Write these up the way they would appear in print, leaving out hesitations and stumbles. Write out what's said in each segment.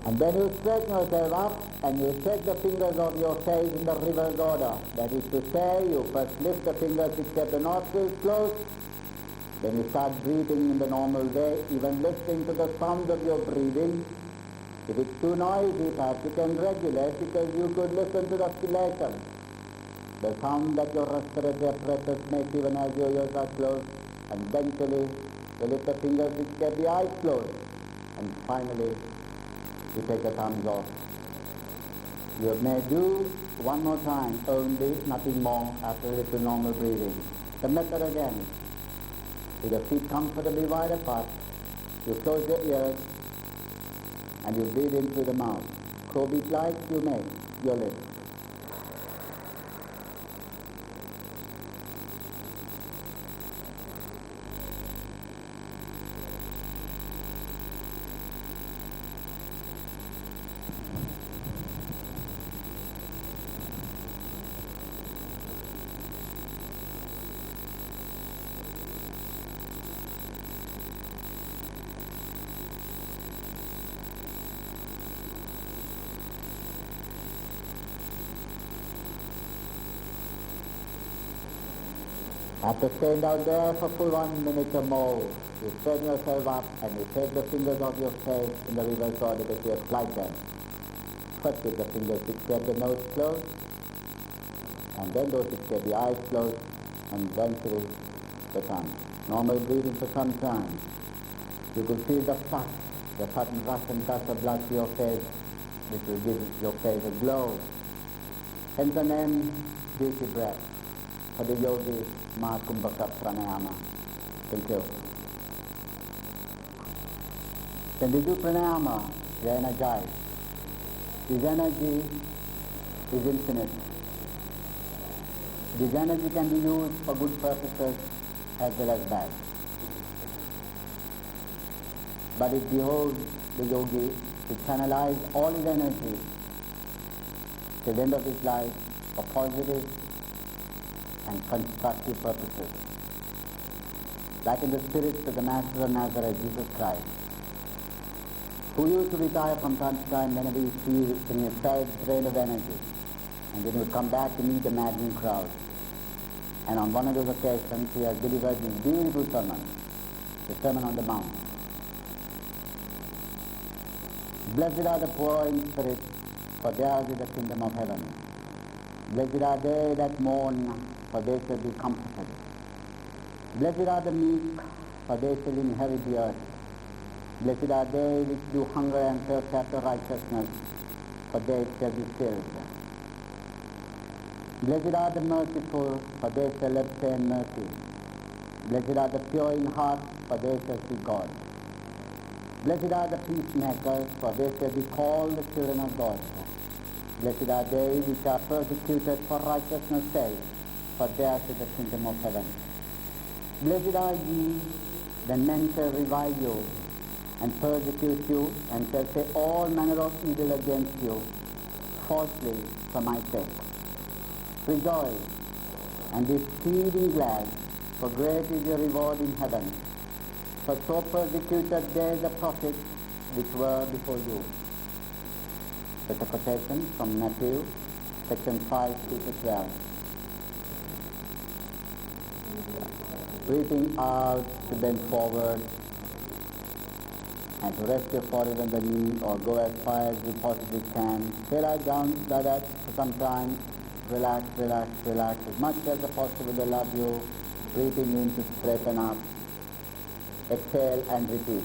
And then you straighten yourself up and you take the fingers of your face in the reverse order. That is to say, you first lift the fingers which keep the nostrils closed. Then you start breathing in the normal way, even listening to the sound of your breathing. If it's too noisy, perhaps you can regulate, because you could listen to the oscillation, the sound that your respiratory apparatus makes even as your ears are closed. And eventually, you lift the fingers which keep the eyes closed. And finally, you take the thumbs off. You may do one more time only, nothing more, after a little normal breathing. The method again. With your feet comfortably wide apart, you close your ears and you breathe in through the mouth. Crow-beak like you make your lips. After staying out there for full 1 minute or more, you straighten yourself up and you take the fingers of your face in the reverse order that you have like that. First with the fingers which keep the nose closed, and then those which keep the eyes closed, and eventually the tongue. Normal breathing for some time. You could feel the flush, the sudden rush and gush of blood to your face, which will give your face a glow. Hence the name beauty breath. For the yogi, Mahaguru pranayama. Thank you. When we do pranayama, we are energized. This energy is infinite. This energy can be used for good purposes as well as bad. But it behoves the yogi to channelize all his energy till the end of his life for positive and constructive purposes. Like in the spirits of the Master of Nazareth, Jesus Christ, who used to retire from time to time whenever he feels in a sad drain of energy, and then he would come back to meet the maddening crowd. And on one of those occasions, he has delivered this beautiful sermon, the Sermon on the Mount. Blessed are the poor in spirit, for theirs is the kingdom of heaven. Blessed are they that mourn, for they shall be comforted. Blessed are the meek, for they shall inherit the earth. Blessed are they which do hunger and thirst after righteousness, for they shall be filled. Blessed are the merciful, for they shall obtain mercy. Blessed are the pure in heart, for they shall see God. Blessed are the peacemakers, for they shall be called the children of God. Blessed are they which are persecuted for righteousness' sake, for theirs is the kingdom of heaven. Blessed are ye when men shall revile you, and persecute you, and shall say all manner of evil against you, falsely for my sake. Rejoice, and be exceeding glad, for great is your reward in heaven. For so persecuted they the prophets which were before you. That's a quotation from Matthew, section 5-12. Breathing out to bend forward and to rest your forehead on the knee, or go as far as you possibly can. Stay lie down like that for some time. Relax, relax, relax as much as possible. They love you. Breathing in to straighten up. Exhale and repeat.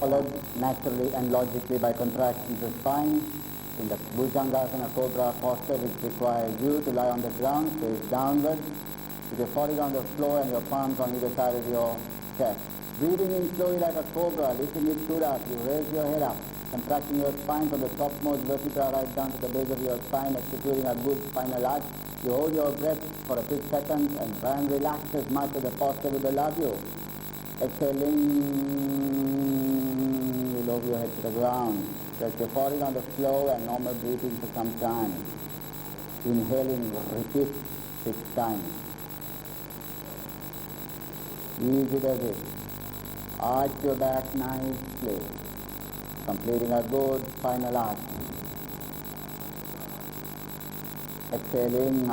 Followed naturally and logically by contractions of spine in the Bhujangasana Cobra posture, which requires you to lie on the ground, face downward, with your forehead on the floor and your palms on either side of your chest. Breathing in slowly like a cobra, lifting it stood up. You raise your head up, contracting your spine from the topmost vertebra right down to the base of your spine, executing a good spinal arch. You hold your breath for a few seconds and try and relax as much as the posture will allow you. Exhaling, you lower your head to the ground. As you're falling on the slow and normal breathing for some time. Inhaling, repeat 6 times. Easy does it. Arch your back nicely, completing a good spinal arch. Exhaling,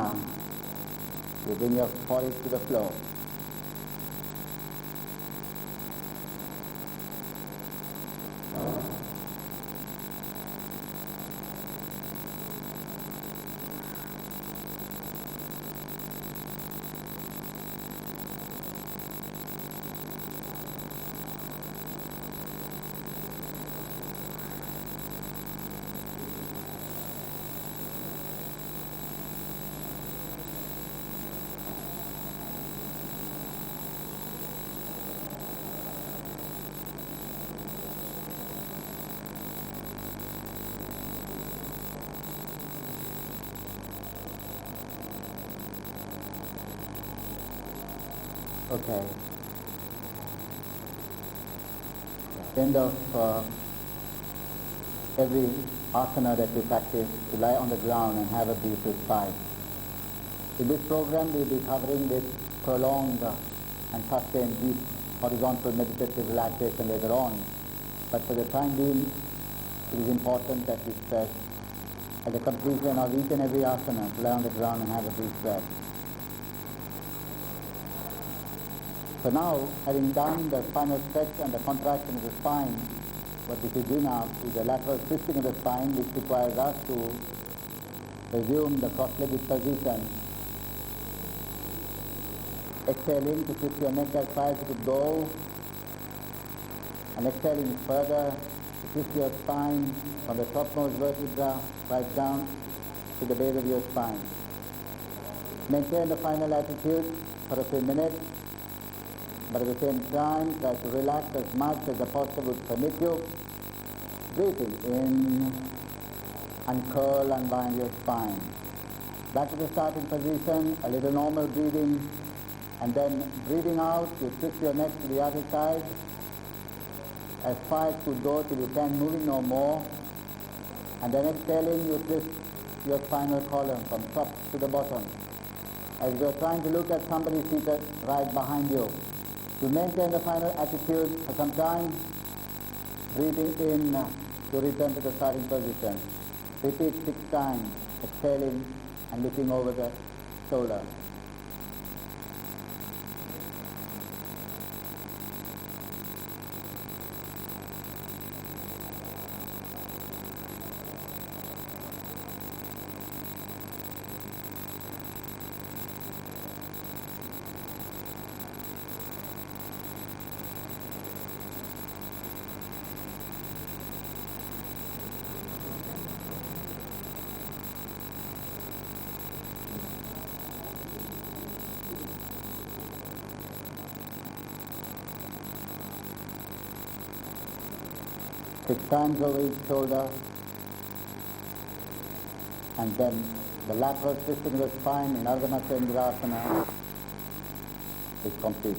you bring your body to the floor. Okay. End of every asana that we practice, to lie on the ground and have a deep respite. In this program, we'll be covering this prolonged and sustained deep horizontal meditative relaxation later on. But for the time being, it is important that we stress at the completion of each and every asana to lie on the ground and have a deep breath. So now, having done the spinal stretch and the contraction of the spine, what we should do now is the lateral twisting of the spine, which requires us to resume the cross-legged position. Exhaling to twist your neck as far as you could go, and exhaling further to twist your spine from the topmost vertebra right down to the base of your spine. Maintain the final attitude for a few minutes, but at the same time try to relax as much as the posture would permit you. Breathing in, uncurl, unwind your spine. Back to the starting position, a little normal breathing, and then breathing out, you twist your neck to the other side, as far as you go till you can't move it no more, and then exhaling, you twist your spinal column from top to the bottom. As you're trying to look at somebody seated right behind you. To maintain the final attitude for some time, breathing in to return to the starting position. Repeat 6 times, exhaling and looking over the shoulder. Six times over each shoulder, and then the lateral twisting of the spine in Ardha Matsyendrasana is complete.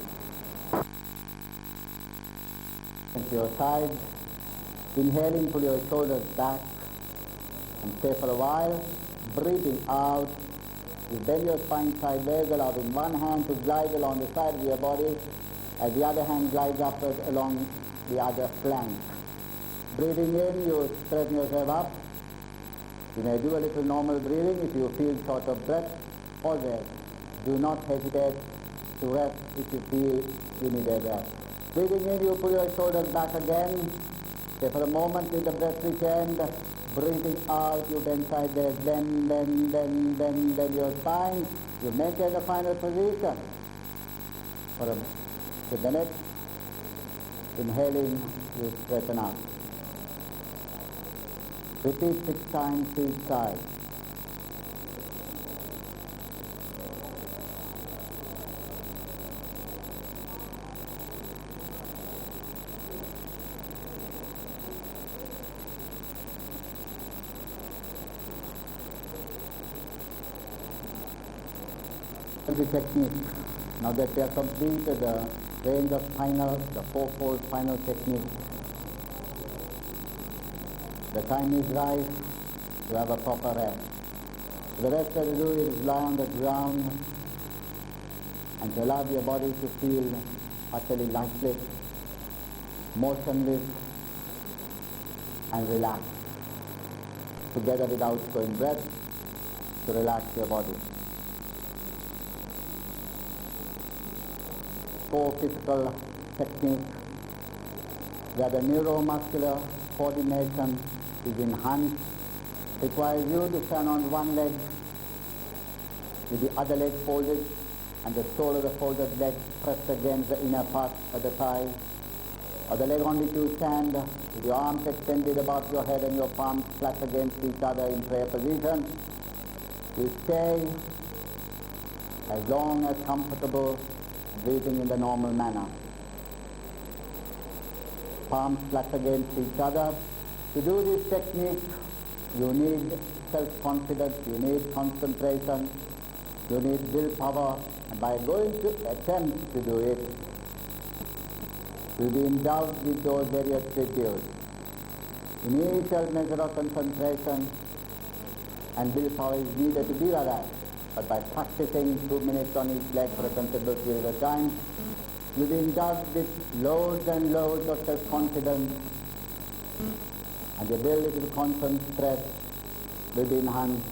Into your sides, inhaling, pull your shoulders back and stay for a while. Breathing out, you bend your spine sideways, allowing one hand to glide along the side of your body as the other hand glides upwards along the other flank. Breathing in, you straighten yourself up. You may do a little normal breathing if you feel short of breath. Always do not hesitate to rest if you feel you need a rest. Breathing in, you pull your shoulders back again. Stay for a moment with the breath returned. Breathing out, you bend sideways, bend your spine. You maintain the final position for a few minutes. Inhaling, you straighten up. Repeat 6 times each side. the technique. Now that we have completed the range of the fourfold spinal technique, the time is right to have a proper rest. The rest that you do is lie on the ground and to allow your body to feel utterly lifeless, motionless, and relaxed, together with outgoing breath to relax your body. 4 physical techniques where the neuromuscular coordination is enhanced, requires you to stand on one leg with the other leg folded and the sole of the folded leg pressed against the inner part of the thigh, or the leg on which you stand with your arms extended above your head and your palms flat against each other in prayer position. You stay as long as comfortable, breathing in the normal manner. Palms flat against each other. To do this technique, you need self-confidence, you need concentration, you need willpower, and by going to attempt to do it, you'll be indulged with those various virtues. Initial measure of concentration and willpower is needed to be like that. But by practicing 2 minutes on each leg for a considerable period of time, you'll be indulged with loads and loads of self-confidence, and the ability to concentrate will be enhanced.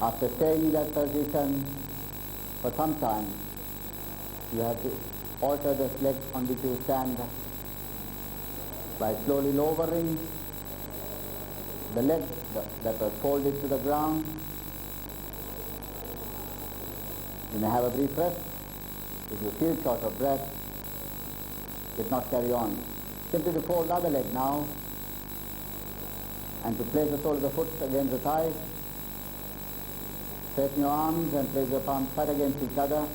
After staying in that position for some time, you have to alter the leg on which you stand by slowly lowering the leg that was folded to the ground. You may have a brief rest. If you feel short of breath, did not carry on. Simply to fold the other leg now and to place the sole of the foot against the thigh. Straighten your arms and place your palms flat against each other.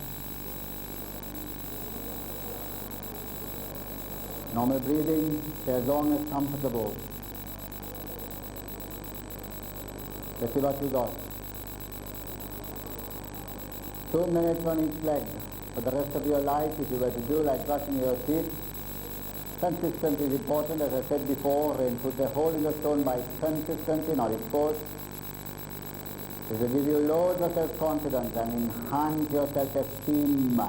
Normal breathing, stay as long as comfortable. Let's see what you got. 2 minutes on each leg. For the rest of your life, if you were to do like brushing your teeth, consistency is important. As I said before, and put a hole in the stone by consistency, not its force. It will give you loads of self-confidence and enhance your self-esteem.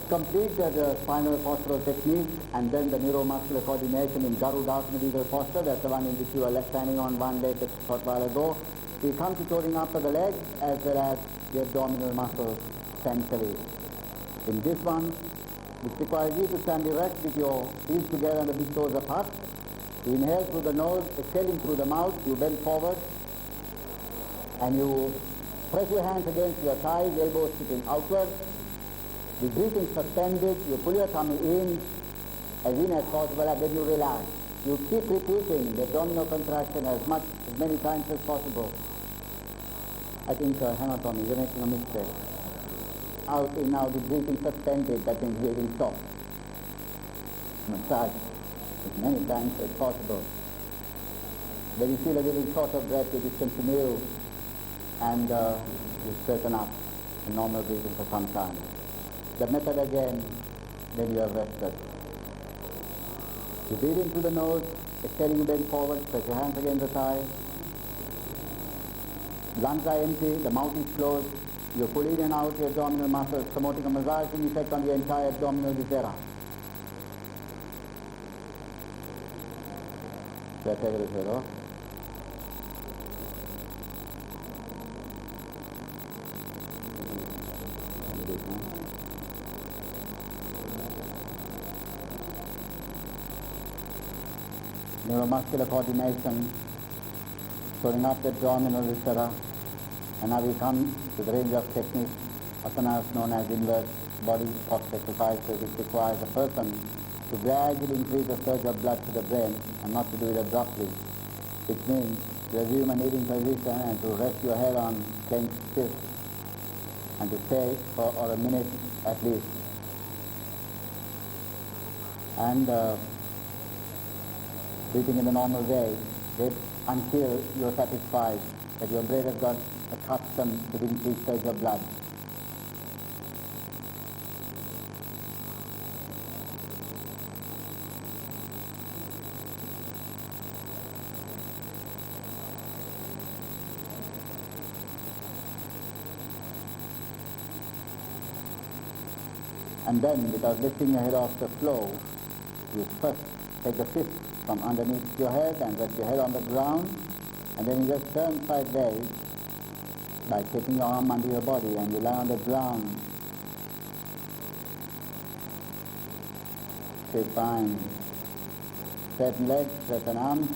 Complete the spinal postural technique and then the neuromuscular coordination in Garudasana posture. That's the one in which you are standing on one leg a short while ago. You come to toning up of the leg as well as the abdominal muscles centrally. In this one, which requires you to stand erect with your heels together and the big toes apart. You inhale through the nose, exhaling through the mouth, you bend forward and you press your hands against your thighs, elbows sticking outward. The breathing suspended, you pull your tummy in as possible, and then you relax. You keep repeating the abdominal contraction as many times as possible. I think, hang on Tommy, you're making a mistake. Out in now, the breathing suspended, that means breathing stopped. Massage as many times as possible. When you feel a little short of breath, you discontinue and you straighten up in normal breathing for some time. The method again, then you have rested. You breathe in through the nose, exhaling you bend forward, press your hands against the thigh. Lungs are empty, the mouth is closed. You pull in and out your abdominal muscles, promoting a massaging effect on the entire abdominal viscera. That's everything, Neuromuscular coordination, showing up the abdominal viscera, and now we come to the range of techniques, asanas known as inverse body posture exercises, which requires a person to gradually increase the surge of blood to the brain and not to do it abruptly, which means to assume a kneeling position and to rest your head on clenched fist and to stay for a minute at least. And breathing in the normal way, wait until you're satisfied that your brain has got accustomed to the increased surge of blood. And then, without lifting your head off the floor, you first take a fist from underneath your head and rest your head on the ground, and then you just turn sideways by taking your arm under your body and you lie on the ground. Stay fine. Straighten legs, straighten arms.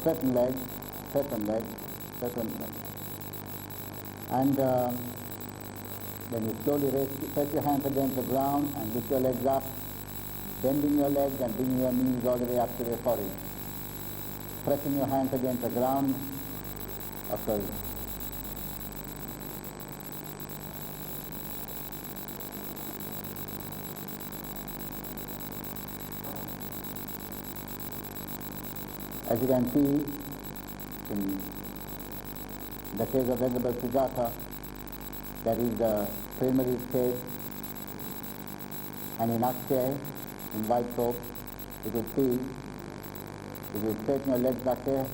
Straighten legs, straighten legs, straighten legs. And then you slowly press your hands against the ground and lift your legs up, bending your legs and bringing your knees all the way up to your forehead. Pressing your hands against the ground, of course. As you can see, in the case of Venerable Sujata, that is the primary stage, and in Akshay, in white robe, you could see, if you straighten your legs back here,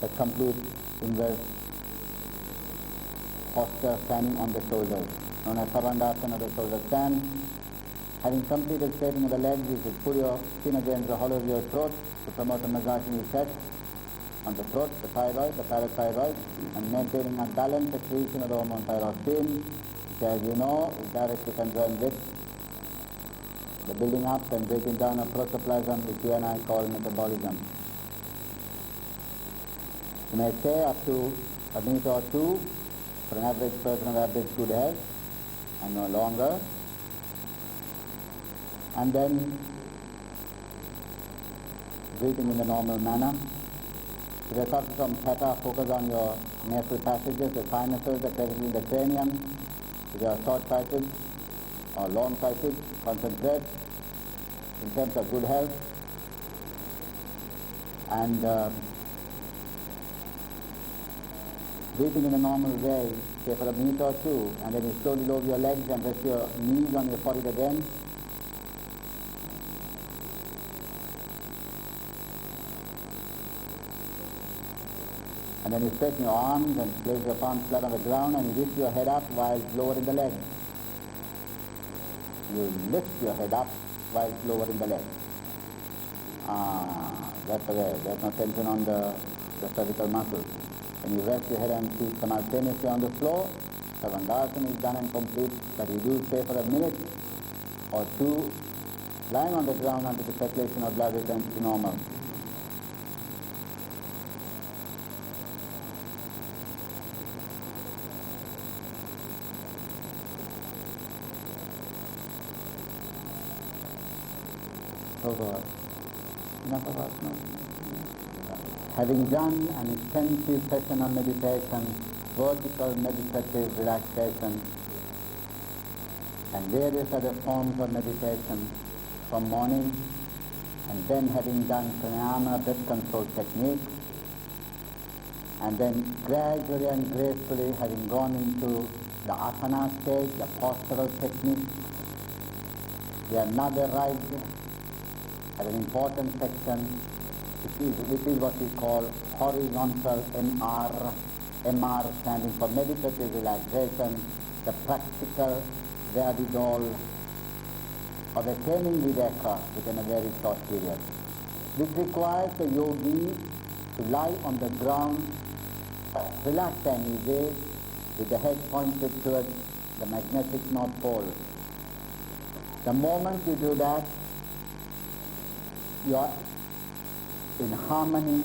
the complete inverse posture standing on the shoulders, known as Sarvandasana, the shoulder stand. Having completed straightening of the legs, you should pull your chin against the hollow of your throat to promote a massage in your chest, on the throat, the thyroid, the parathyroid, and maintaining a balanced secretion of the hormone thyroxine, which, as you know, is directly concerned with the building up and breaking down of protoplasm, which you and I call metabolism. You may stay up to a minute or two for an average person of average good health, and no longer. And then breathing in the normal manner. If you start from theta, focus on your nasal passages, the sinuses, the crevices in the cranium. If you are short-sighted or long-sighted, concentrate in terms of good health. And breathing in a normal way, say for a minute or two, and then you slowly lower your legs and rest your knees on your forehead again. And then you straighten your arms and place your palms flat on the ground and you lift your head up while lowering the legs. You lift your head up while lowering the legs. That's the way. There's no tension on the cervical muscles. When you rest your head and feet simultaneously on the floor, Sarvandasana is done and complete, but you do stay for a minute or two lying on the ground until the circulation of blood returns to normal. Having done an intensive session on meditation, vertical meditative relaxation, and various other forms of meditation from morning, and then having done pranayama, breath control techniques, and then gradually and gracefully having gone into the asana stage, the postural technique, we have now arrived at an important section, which is what we call horizontal MR standing for meditative relaxation, the practical wherewithal of attaining viveka within a very short period. This requires the yogi to lie on the ground, relaxed and easy, with the head pointed towards the magnetic North Pole. The moment you do that, you are in harmony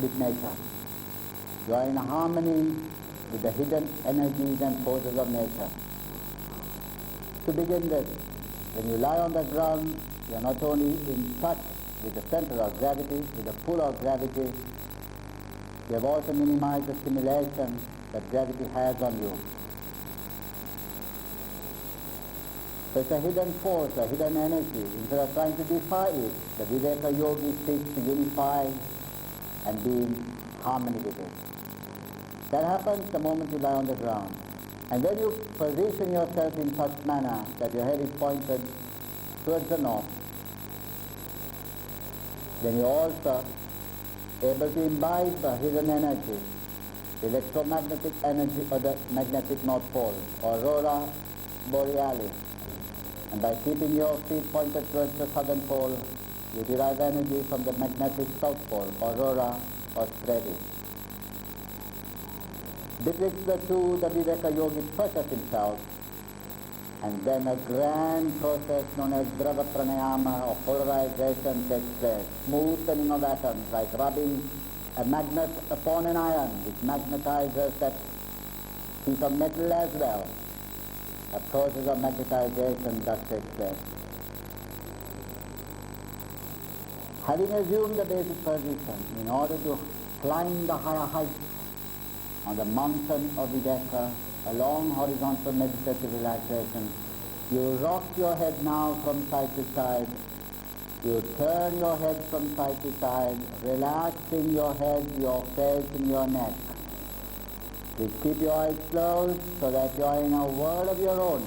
with nature. You are in harmony with the hidden energies and forces of nature. To begin with, when you lie on the ground, you are not only in touch with the center of gravity, with the pull of gravity, you have also minimized the stimulation that gravity has on you. So it's a hidden force, a hidden energy. Instead of trying to defy it, the Viveka Yogi seeks to unify and be in harmony with it. That happens the moment you lie on the ground. And when you position yourself in such manner that your head is pointed towards the north, then you're also able to imbibe the hidden energy, the electromagnetic energy of the magnetic North Pole, Aurora Borealis. And by keeping your feet pointed towards the southern pole, you derive energy from the magnetic South Pole, Aurora Australis. Betwixt the two, the Viveka Yogi pressures himself, and then a grand process known as Drava Pranayama or polarization takes place. Smoothening of atoms, like rubbing a magnet upon an iron, which magnetizes that piece of metal as well. A process of magnetization does take place. Having assumed the basic position, in order to climb the higher heights on the mountain of Viveka, a long horizontal meditative relaxation, you rock your head now from side to side. You turn your head from side to side, relaxing your head, your face and your neck. Please keep your eyes closed so that you are in a world of your own,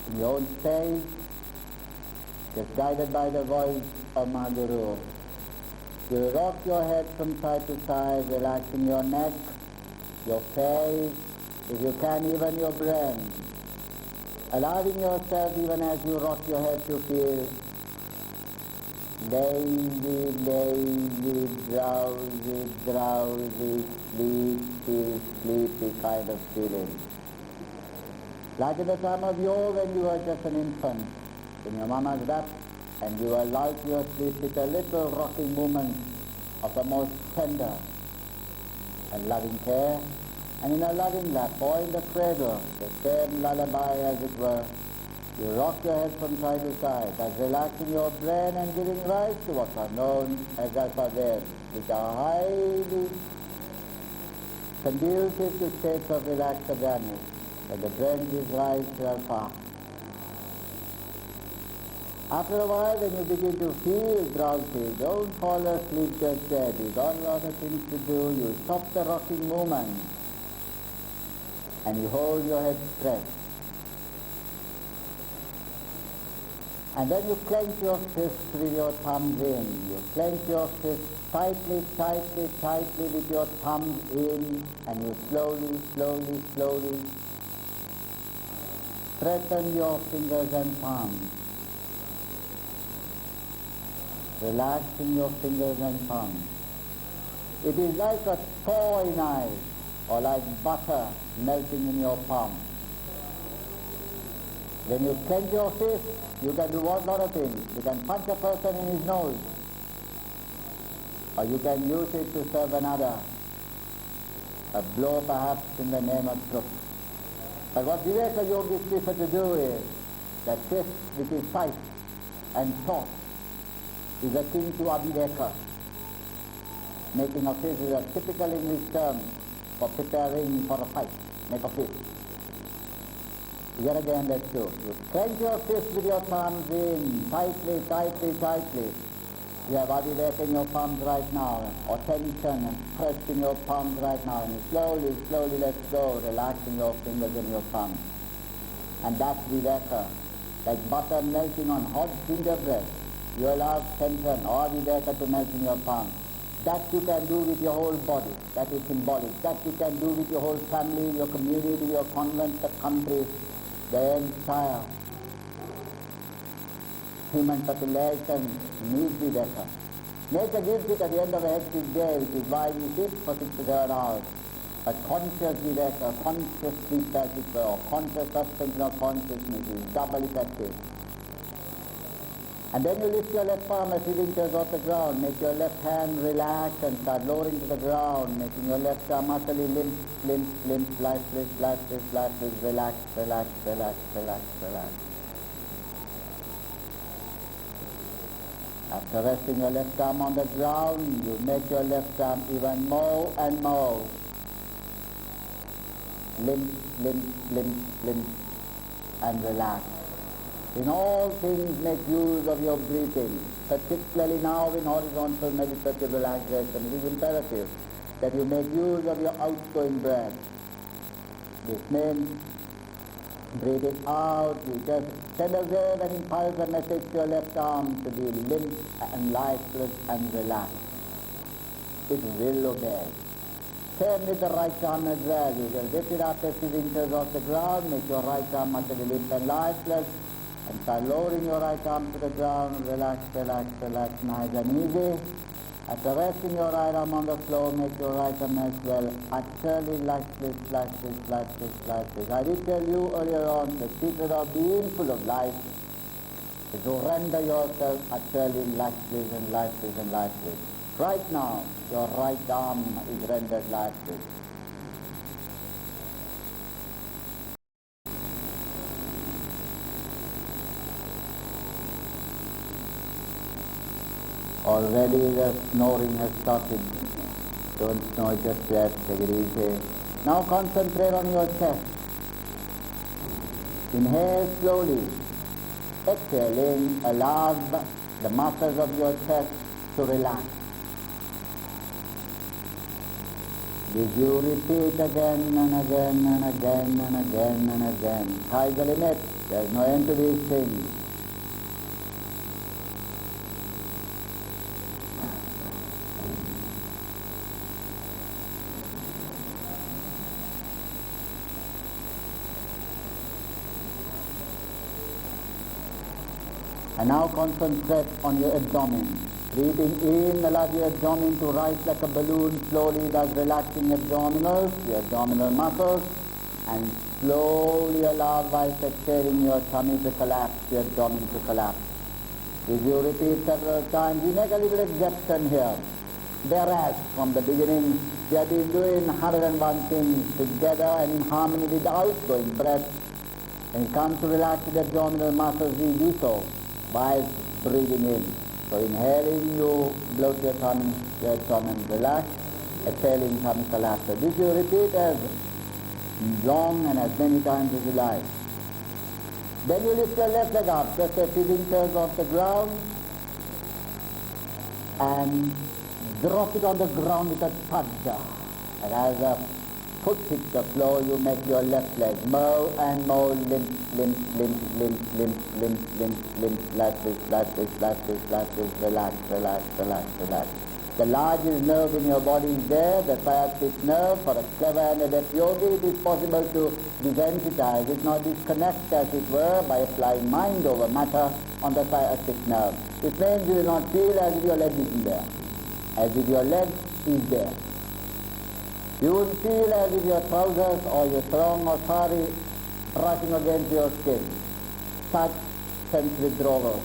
in your own space, just guided by the voice of Mahaguru. You rock your head from side to side, relaxing your neck, your face, if you can, even your brain. Allowing yourself, even as you rock your head, to feel lazy, lazy, drowsy, drowsy, sleepy, sleepy kind of feeling. Like at the time of yoga when you were just an infant, in your mama's lap, and you were light to your sleep with a little rocking movement of the most tender and loving care, and in a loving lap or in the cradle, the same lullaby as it were, you rock your head from side to side, thus relaxing your brain and giving rise to what are known as alpha-waves, which are highly conducive to states of relaxed awareness, that the brain gives rise to alpha. After a while, when you begin to feel drowsy, don't fall asleep just yet. You've got a lot of things to do. You stop the rocking movement and you hold your head straight. And then you clench your fists with your thumbs in. You clench your fists tightly, tightly, tightly with your thumbs in, and you slowly, slowly, slowly straighten your fingers and palms, relaxing your fingers and palms. It is like a thaw in ice, or like butter melting in your palm. When you clench your fist, you can do one lot of things. You can punch a person in his nose, or you can use it to serve another, a blow perhaps in the name of truth. But what Viveka yogis prefer to do is, that fist which is tight and taut is akin to abhiveka. Making a fist is a typical English term for preparing for a fight. Make a fist. Here again, that's true. You clench your fist with your palms in, tightly, tightly, tightly. You have abhiveka in your palms right now, or tension and pressed in your palms right now, and you slowly, slowly let go, relaxing your fingers and your palms. And that's viveka, like butter melting on hot gingerbread. You allow tension or viveka to melt in your palms. That you can do with your whole body. That is symbolic. That you can do with your whole family, your community, your convent, the country, the entire human population needs viveka. Nature gives it at the end of a hectic day, which is why we sit for 6 to 7 hours. But conscious viveka, conscious sleep as it were, or conscious suspension of consciousness is double effective. And then you lift your left palm a few inches off the ground, make your left hand relax and start lowering to the ground, making your left arm utterly limp, limp, limp, lifeless, lifeless, lifeless, relax, relax, relax, relax, relax. After resting your left arm on the ground, you make your left arm even more and more limp, and relaxed. In all things, make use of your breathing, particularly now in horizontal meditative relaxation. It is imperative that you make use of your outgoing breath. This means breathing out, you just send a wave and impulse a message to your left arm to be limp and lifeless and relaxed. It will obey. Same with the right arm as well. You will lift it up a few inches off the ground, make your right arm utterly limp and lifeless, and start lowering your right arm to the ground. Relax, nice and easy. After resting your right arm on the floor, make your right arm as well utterly lifeless. I did tell you earlier on, the secret of being full of life is to render yourself utterly lifeless. Right now, your right arm is rendered lifeless. Already the snoring has started. Don't snore just yet, take it easy. Now concentrate on your chest. Inhale slowly. Exhaling, allow the muscles of your chest to relax. Did you repeat again and again and again and again and again? Sky's the limit. There's no end to these things. And now concentrate on your abdomen. Breathing in, allow your abdomen to rise like a balloon slowly, thus relaxing abdominals, your abdominal muscles, and slowly allow by exhaling your tummy to collapse, your abdomen to collapse. If you repeat several times, we make a little exception here. Whereas from the beginning, we have been doing 101 things together and in harmony with the outgoing breath. When it comes to relaxing the abdominal muscles, we do so by breathing in. So inhaling, you bloat your tummy relax. Exhaling, tummy collapse. So this you repeat as long and as many times as you like. Then you lift your left leg up, just a few inches off the ground, and drop it on the ground with a thud. And as a foot hits the floor, you make your left leg more and more limp, relax. The largest nerve in your body is there, the sciatic nerve. For a clever and adept yogi, it is possible to desensitize it, not disconnect, as it were, by applying mind over matter on the sciatic nerve. This means you will not feel as if your leg isn't there, as if your leg is there. You would feel as if your trousers or your sarong or sari brushing against your skin. Such sense withdrawal.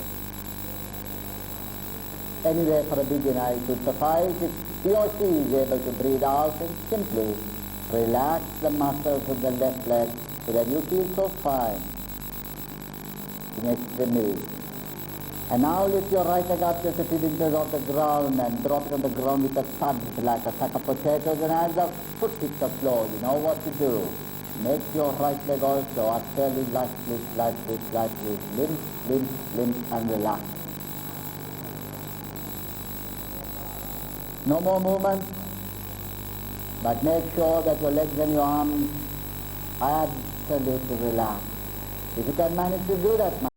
Anyway, for a beginner, it would suffice if he or she is able to breathe out and simply relax the muscles of the left leg so that you feel so fine in extremity. And now lift your right leg up just a few inches off the ground and drop it on the ground with a thud like a sack of potatoes, and as the foot hits the floor, you know what to do. Make your right leg also utterly lightly, limp and relaxed. No more movement, but make sure that your legs and your arms are absolutely relaxed. If you can manage to do that,